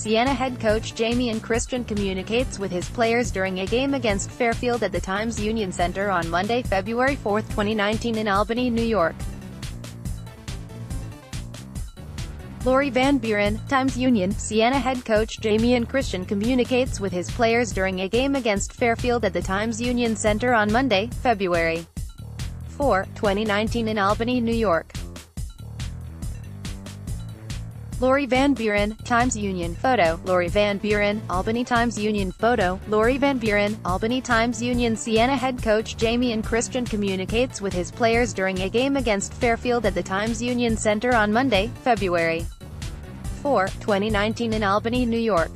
Siena head coach Jamion Christian communicates with his players during a game against Fairfield at the Times Union Center on Monday, February 4, 2019 in Albany, New York. Lori Van Buren, Times Union, Siena head coach Jamion Christian communicates with his players during a game against Fairfield at the Times Union Center on Monday, February 4, 2019 in Albany, New York. Lori Van Buren, Times Union Photo. Lori Van Buren, Albany Times Union Photo. Lori Van Buren, Albany Times Union Siena head coach Jamion Christian communicates with his players during a game against Fairfield at the Times Union Center on Monday, February 4, 2019 in Albany, New York.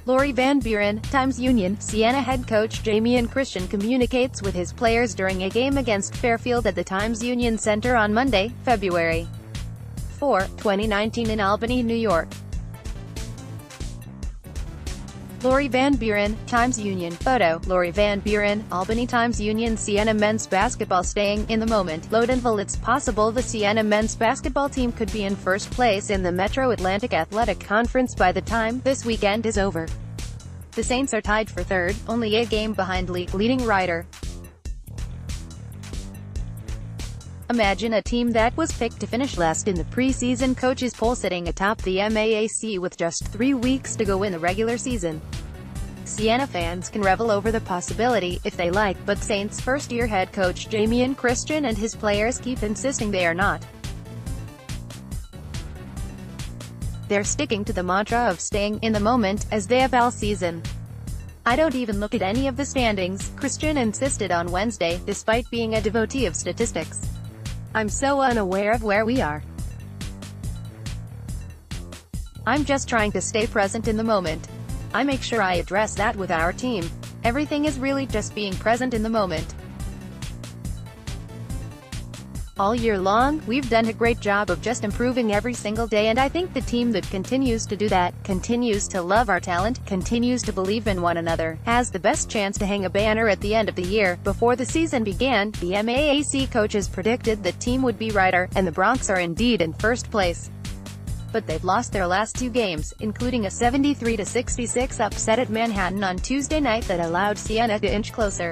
Lori Van Buren, Times Union, Siena head coach Jamion Christian communicates with his players during a game against Fairfield at the Times Union Center on Monday, February 4, 2019 in Albany, New York. Lori Van Buren, Times Union Photo. Lori Van Buren, Albany Times Union Siena men's basketball. Staying in the moment. Lodenville. It's possible the Siena men's basketball team could be in first place in the Metro Atlantic Athletic Conference by the time this weekend is over. The Saints are tied for third, only a game behind league-leading Ryder. Imagine a team that was picked to finish last in the preseason coaches poll sitting atop the MAAC with just 3 weeks to go in the regular season. Siena fans can revel over the possibility, if they like, but Saints first-year head coach Jamion Christian and his players keep insisting they are not. They're sticking to the mantra of staying in the moment, as they have all season. I don't even look at any of the standings, Christian insisted on Wednesday, despite being a devotee of statistics. I'm so unaware of where we are. I'm just trying to stay present in the moment. I make sure I address that with our team. Everything is really just being present in the moment. All year long, we've done a great job of just improving every single day, and I think the team that continues to do that, continues to love our talent, continues to believe in one another, has the best chance to hang a banner at the end of the year. Before the season began, the MAAC coaches predicted the team would be Ryder, and the Broncs are indeed in first place. But they've lost their last 2 games, including a 73-66 upset at Manhattan on Tuesday night that allowed Siena to inch closer.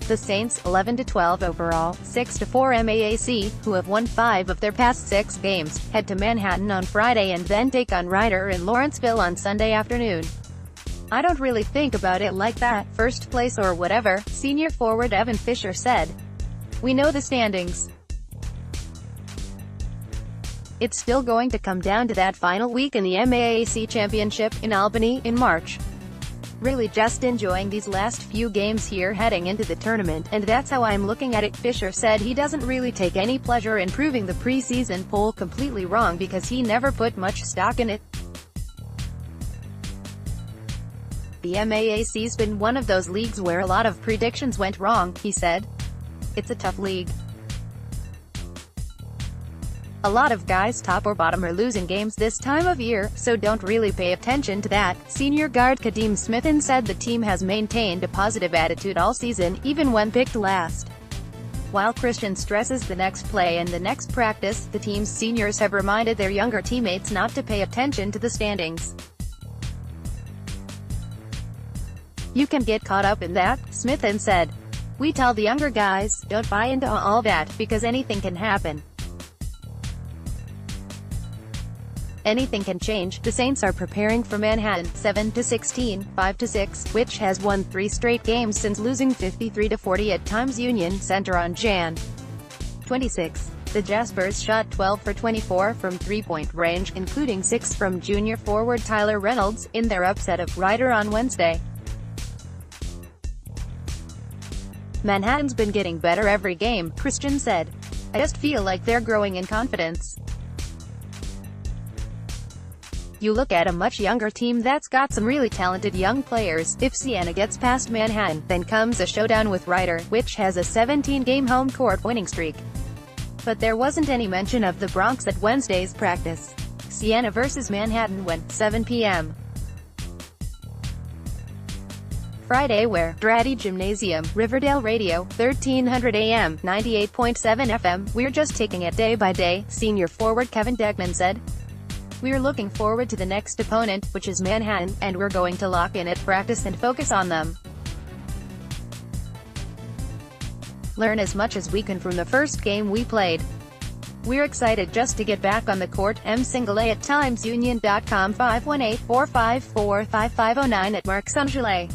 The Saints, 11-12 overall, 6-4 MAAC, who have won 5 of their past 6 games, head to Manhattan on Friday and then take on Ryder in Lawrenceville on Sunday afternoon. I don't really think about it like that, first place or whatever, senior forward Evan Fisher said. We know the standings. It's still going to come down to that final week in the MAAC Championship, in Albany, in March. Really just enjoying these last few games here heading into the tournament, and that's how I'm looking at it. Fisher said he doesn't really take any pleasure in proving the preseason poll completely wrong because he never put much stock in it. The MAAC's been one of those leagues where a lot of predictions went wrong, he said. It's a tough league. A lot of guys top or bottom are losing games this time of year, so don't really pay attention to that. Senior guard Kadeem Smithen said the team has maintained a positive attitude all season, even when picked last. While Christian stresses the next play and the next practice, the team's seniors have reminded their younger teammates not to pay attention to the standings. You can get caught up in that, Smithen said. We tell the younger guys, don't buy into all that, because anything can happen. Anything can change. The Saints are preparing for Manhattan, 7-16, 5-6, which has won 3 straight games since losing 53-40 at Times Union Center on Jan. 26. The Jaspers shot 12 for 24 from three-point range, including 6 from junior forward Tyler Reynolds, in their upset of Ryder on Wednesday. Manhattan's been getting better every game, Christian said. I just feel like they're growing in confidence. You look at a much younger team that's got some really talented young players. If Siena gets past Manhattan, then comes a showdown with Ryder, which has a 17-game home court winning streak. But there wasn't any mention of the Broncs at Wednesday's practice. Siena versus Manhattan went 7 p.m. Friday where, Draddy Gymnasium, Riverdale Radio, 1300 AM, 98.7 FM, we're just taking it day by day, senior forward Kevin Degman said. We're looking forward to the next opponent, which is Manhattan, and we're going to lock in at practice and focus on them. Learn as much as we can from the first game we played. We're excited just to get back on the court. M.A at timesunion.com 518-454-5509 at Marc Sangelet.